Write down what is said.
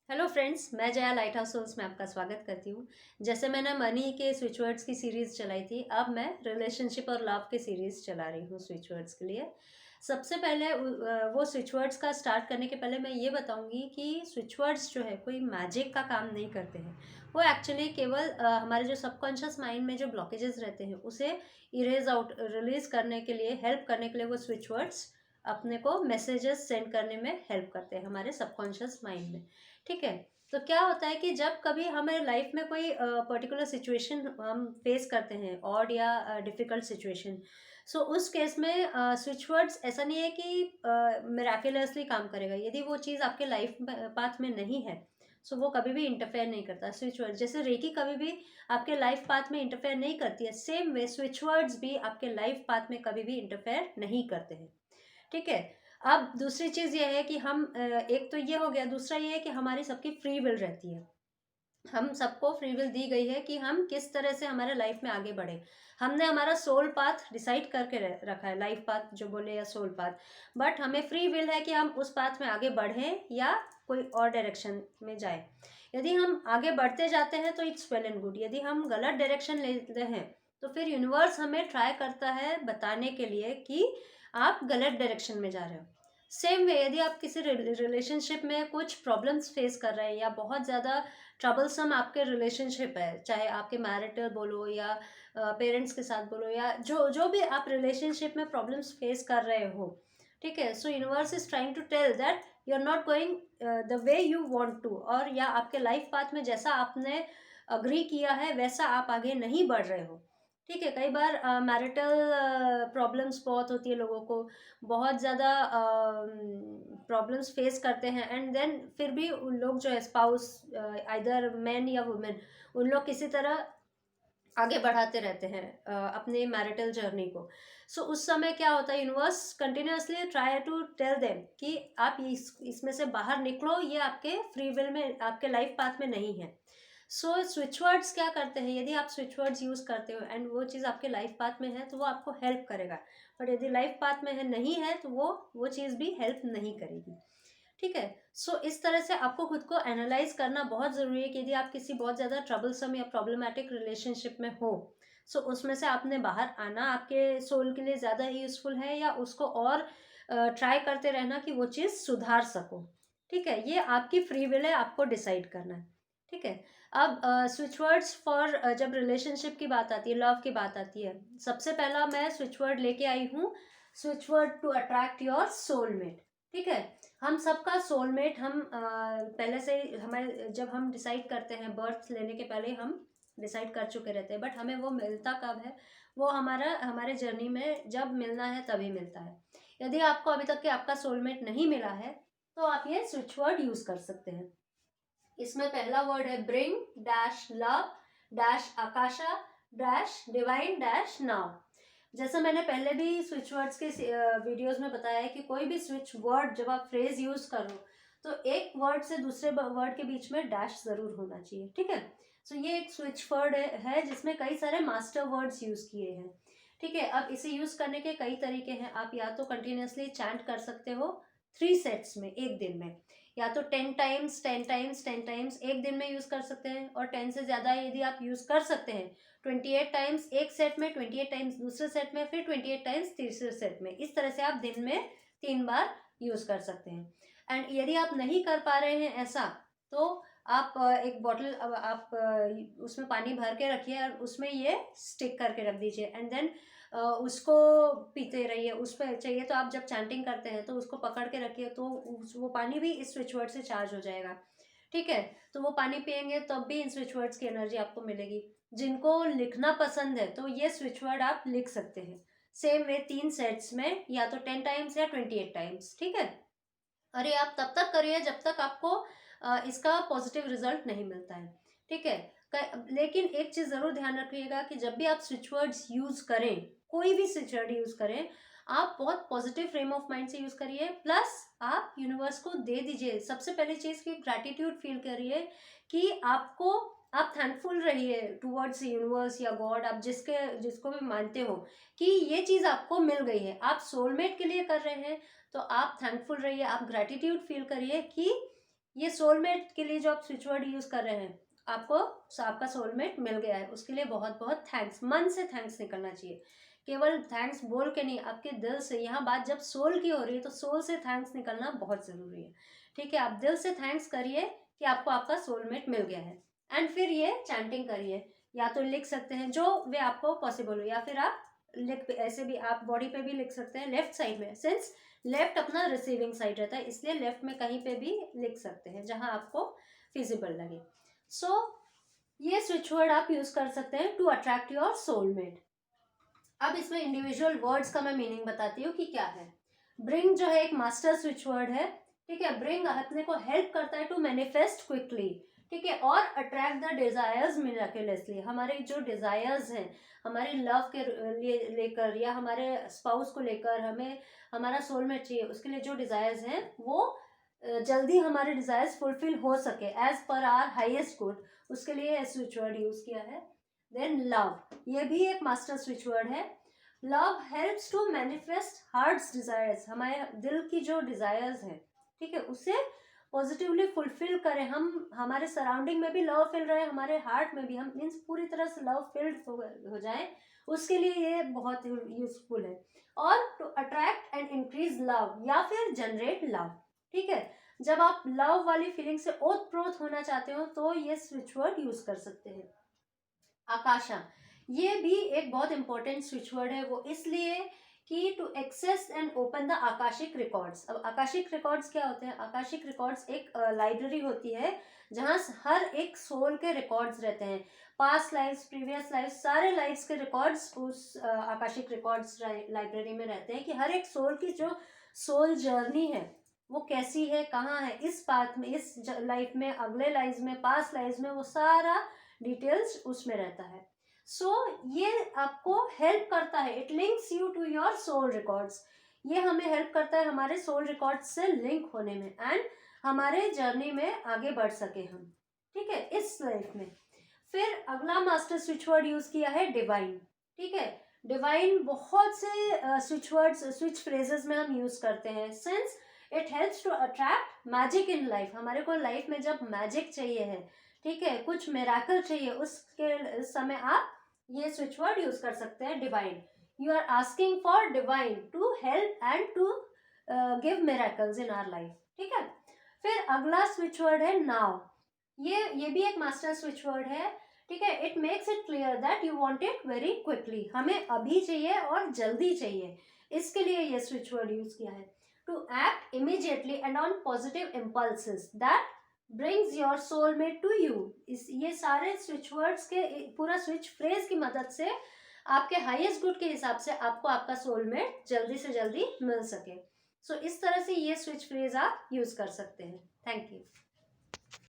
Hello friends, मैं Jaya light house souls में आपका स्वागत करती हूँ। जैसे मैंने मनी के स्विच वर्ड्स की सीरीज़ चलाई थी, अब मैं रिलेशनशिप और लव की सीरीज़ चला रही हूँ स्विच वर्ड्स के लिए। सबसे पहले वो स्विच वर्ड्स का स्टार्ट करने के पहले मैं ये बताऊँगी कि स्विच वर्ड्स जो है कोई मैजिक का काम नहीं करते हैं। वो एक्चुअली केवल हमारे जो सबकॉन्शियस माइंड में जो ब्लॉकेजेस रहते हैं उसे इरेज आउट रिलीज करने के लिए, हेल्प करने के लिए वो स्विच वर्ड्स अपने को मैसेजेस सेंड करने में हेल्प करते हैं हमारे सबकॉन्शियस माइंड में। ठीक है। तो क्या होता है कि जब कभी हमें लाइफ में कोई पर्टिकुलर सिचुएशन हम फेस करते हैं, ऑड या डिफिकल्ट सिचुएशन, सो उस केस में स्विच वर्ड्स ऐसा नहीं है कि मिराकुलसली काम करेगा। यदि वो चीज़ आपके लाइफ पाथ में नहीं है, सो वो कभी भी इंटरफेयर नहीं करता। स्विच वर्ड जैसे रेकी कभी भी आपके लाइफ पाथ में इंटरफेयर नहीं करती है, सेम वे स्विच वर्ड्स भी आपके लाइफ पाथ में कभी भी इंटरफेयर नहीं करते हैं। ठीक है। अब दूसरी चीज़ ये है कि एक तो ये हो गया, दूसरा ये है कि हमारी सबकी फ्री विल रहती है। हम सबको फ्री विल दी गई है कि हम किस तरह से हमारे लाइफ में आगे बढ़े। हमने हमारा सोल पाथ डिसाइड करके रखा है, लाइफ पाथ जो बोले या सोल पाथ। बट हमें फ्री विल है कि हम उस पाथ में आगे बढ़ें या कोई और डायरेक्शन में जाए। यदि हम आगे बढ़ते जाते हैं तो इट्स वेल एंड गुड। यदि हम गलत डायरेक्शन लेते हैं तो फिर यूनिवर्स हमें ट्राई करता है बताने के लिए कि आप गलत डायरेक्शन में जा रहे हो। सेम वे यदि आप किसी रिलेशनशिप में कुछ प्रॉब्लम्स फेस कर रहे हैं या बहुत ज़्यादा ट्रबलसम आपके रिलेशनशिप है, चाहे आपके मैरिटल बोलो या पेरेंट्स के साथ बोलो या जो जो भी आप रिलेशनशिप में प्रॉब्लम्स फेस कर रहे हो, ठीक है। So universe is trying to tell that you are not going the way you want to, और या आपके लाइफ पाथ में जैसा आपने अग्री किया है वैसा आप आगे नहीं बढ़ रहे हो। ठीक है। कई बार मैरिटल प्रॉब्लम्स बहुत होती है, लोगों को बहुत ज़्यादा प्रॉब्लम्स फेस करते हैं, एंड देन फिर भी उन लोग जो है स्पाउस, आइदर मैन या वुमेन, उन लोग किसी तरह आगे बढ़ाते रहते हैं अपने मैरिटल जर्नी को। सो उस समय क्या होता है, universe continuously try to tell them कि आप इसमें से बाहर निकलो, ये आपके फ्री विल में, आपके लाइफ पाथ में नहीं है। सो स्विच वर्ड्स क्या करते हैं, यदि आप स्विच वर्ड्स यूज़ करते हो एंड वो चीज़ आपके लाइफ पाथ में है तो वो आपको हेल्प करेगा। बट यदि लाइफ पाथ में है, नहीं है, तो वो चीज़ भी हेल्प नहीं करेगी। ठीक है। सो इस तरह से आपको खुद को एनालाइज करना बहुत ज़रूरी है कि यदि आप किसी बहुत ज़्यादा ट्रबलसम या प्रॉब्लमैटिक रिलेशनशिप में हो, सो उसमें से आपने बाहर आना आपके सोल के लिए ज़्यादा ही यूज़फुल है, या उसको और ट्राई करते रहना कि वो चीज़ सुधार सको। ठीक है। ये आपकी फ्री विल है, आपको डिसाइड करना है। ठीक है। अब स्विच वर्ड्स फॉर, जब रिलेशनशिप की बात आती है, लव की बात आती है, सबसे पहला मैं स्विच वर्ड लेके आई हूँ, switch word to attract your soulmate. ठीक है। हम सबका सोलमेट, हम पहले से हमारे, जब हम डिसाइड करते हैं बर्थ लेने के पहले हम डिसाइड कर चुके रहते हैं, बट हमें वो मिलता कब है, वो हमारे जर्नी में जब मिलना है तभी मिलता है। यदि आपको अभी तक के आपका सोलमेट नहीं मिला है तो आप ये स्विच वर्ड यूज कर सकते हैं। इसमें पहला वर्ड है bring dash love dash Akasha dash divine dash now. जैसे मैंने पहले भी स्विच वर्ड्स के वीडियोस में बताया है कि कोई भी स्विच वर्ड जब आप फ्रेज यूज करो तो एक वर्ड से दूसरे वर्ड के बीच में डैश जरूर होना चाहिए। ठीक है। सो ये एक स्विच वर्ड है जिसमें कई सारे मास्टर वर्ड्स यूज किए हैं। ठीक है। अब इसे यूज करने के कई तरीके हैं। आप या तो कंटिन्यूसली चैंट कर सकते हो 3 सेट्स में, एक दिन में, या तो 10 टाइम्स 10 टाइम्स 10 टाइम्स एक दिन में यूज कर सकते हैं, और 10 से ज्यादा यदि आप यूज कर सकते हैं 28 टाइम्स एक सेट में, 28 टाइम्स दूसरे सेट में, फिर 28 टाइम्स तीसरे सेट में। इस तरह से आप दिन में 3 बार यूज कर सकते हैं। एंड यदि आप नहीं कर पा रहे हैं ऐसा, तो आप एक बॉटल, आप उसमें पानी भर के रखिए और उसमें ये स्टिक करके रख दीजिए, एंड देन उसको पीते रहिए। उस पर चाहिए तो आप जब चैंटिंग करते हैं तो उसको पकड़ के रखिए, तो वो पानी भी इस स्विच वर्ड से चार्ज हो जाएगा। ठीक है। तो वो पानी पियेंगे तब भी इन स्विच वर्ड्स की एनर्जी आपको मिलेगी। जिनको लिखना पसंद है तो ये स्विच वर्ड आप लिख सकते हैं सेम वे 3 सेट्स में, या तो 10 टाइम्स या 28 टाइम्स। ठीक है। और ये आप तब तक करिए जब तक आपको इसका पॉजिटिव रिजल्ट नहीं मिलता है। ठीक है। लेकिन एक चीज जरूर ध्यान रखिएगा कि जब भी आप स्विच वर्ड्स यूज करें, कोई भी स्विच वर्ड यूज करें, आप बहुत पॉजिटिव फ्रेम ऑफ माइंड से यूज करिए, प्लस आप यूनिवर्स को दे दीजिए। सबसे पहली चीज की ग्रैटिट्यूड फील करिए कि आपको, आप थैंकफुल रहिए टुवर्ड्स यूनिवर्स या गॉड, आप जिसको भी मानते हो, कि ये चीज आपको मिल गई है, आप सोलमेट के लिए कर रहे हैं, तो आप थैंकफुल रहिए, आप ग्रैटिट्यूड फील करिए कि ये सोलमेट के लिए जो आप स्विच वर्ड यूज कर रहे हैं, आपको आपका सोलमेट मिल गया है, उसके लिए बहुत बहुत थैंक्स, मन से थैंक्स निकलना चाहिए। केवल थैंक्स बोल के नहीं, आपके दिल से। यहाँ बात जब सोल की हो रही है तो सोल से थैंक्स निकलना बहुत जरूरी है। ठीक है, आप दिल से थैंक्स करिए कि आपको आपका सोलमेट मिल गया है। एंड फिर ये चैंटिंग करिए, या तो लिख सकते हैं जो वे आपको पॉसिबल हो, या फिर आप लिख ऐसे भी आप बॉडी पे भी लिख सकते हैं, लेफ्ट साइड में, सिंस लेफ्ट अपना रिसीविंग साइड रहता है, इसलिए लेफ्ट में कहीं पे भी लिख सकते हैं जहां आपको फिजिबल लगे। सो ये स्विच वर्ड आप यूज कर सकते हैं टू अट्रैक्ट योर सोलमेट। अब इसमें इंडिविजुअल वर्ड्स का मैं मीनिंग बताती हूँ कि क्या है। ब्रिंग जो है एक मास्टर स्विच वर्ड है। ठीक है, ब्रिंग अपने को हेल्प करता है टू मैनिफेस्ट क्विकली। ठीक है, और अट्रैक्ट द डिजायर्स मिराकुलसली। हमारे जो डिजायर्स हैं, हमारे लव के लिए लेकर, या हमारे स्पाउस को लेकर, हमें हमारा सोलमेट चाहिए, उसके लिए जो डिजायर्स हैं वो जल्दी हमारे डिजायर्स फुलफिल हो सके as per hour highest good, उसके लिए स्विच वर्ड यूज किया है। देन लव, ये भी एक मास्टर स्विच वर्ड है। Love helps to manifest heart's desires, हमारे दिल की जो डिजायर्स हैं, ठीक है, उसे पॉजिटिवली फुलफिल करें। हम हमारे सराउंडिंग में भी लव फील रहे, हमारे हार्ट में भी हम मीन्स पूरी तरह से लव फील्ड हो जाए, उसके लिए ये बहुत यूजफुल है। और to attract and increase love, या फिर जनरेट लव। ठीक है, जब आप लव वाली फीलिंग से ओत प्रोत होना चाहते हो तो ये स्विच वर्ड यूज कर सकते हैं। आकाशा, ये भी एक बहुत इंपॉर्टेंट स्विच वर्ड है, वो इसलिए कि to access and open the Akashic records. अब आकाशिक रिकॉर्ड्स क्या होते हैं? आकाशिक रिकॉर्ड्स एक लाइब्रेरी होती है जहाँ हर एक सोल के रिकॉर्ड्स रहते हैं, पास्ट लाइफ्स, प्रीवियस लाइफ्स, सारे लाइफ्स के रिकॉर्ड्स उस आकाशिक रिकॉर्ड्स लाइब्रेरी में रहते हैं, कि हर एक सोल की जो सोल जर्नी है वो कैसी है, कहाँ है, इस पाथ में, इस लाइफ में, अगले लाइफ में, पास्ट लाइफ में, वो सारा डिटेल्स उसमें रहता है। सो ये आपको हेल्प करता है, it links you to your soul records. ये हमें हेल्प करता है हमारे सोल रिकॉर्ड्स से लिंक होने में, एंड हमारे जर्नी में आगे बढ़ सके हम। ठीक है, इस लाइफ में। फिर अगला मास्टर स्विच वर्ड यूज किया है डिवाइन। ठीक है, डिवाइन बहुत से स्विच वर्ड्स, स्विच फ्रेजेस में हम यूज करते हैं, since it helps to attract magic in life. हमारे को लाइफ में जब मैजिक चाहिए है, ठीक है, कुछ मेराकल चाहिए, उसके समय आप ये स्विच वर्ड यूज कर सकते हैं, divine. You are asking for divine to help and to give miracles in our life. ठीक है, फिर अगला स्विच वर्ड है नाउ। ये भी एक मास्टर स्विच वर्ड है। ठीक है, it makes it clear that you want it very quickly, हमें अभी चाहिए और जल्दी चाहिए, इसके लिए ये स्विच वर्ड यूज किया है। To act immediately and on positive impulses that brings your soulmate to you. इस ये सारे स्विच वर्ड्स के पूरा स्विच फ्रेज की मदद से आपके हाईएस्ट गुड के हिसाब से आपको आपका सोलमेट जल्दी से जल्दी मिल सके। सो इस तरह से ये स्विच फ्रेज आप यूज कर सकते हैं। Thank you.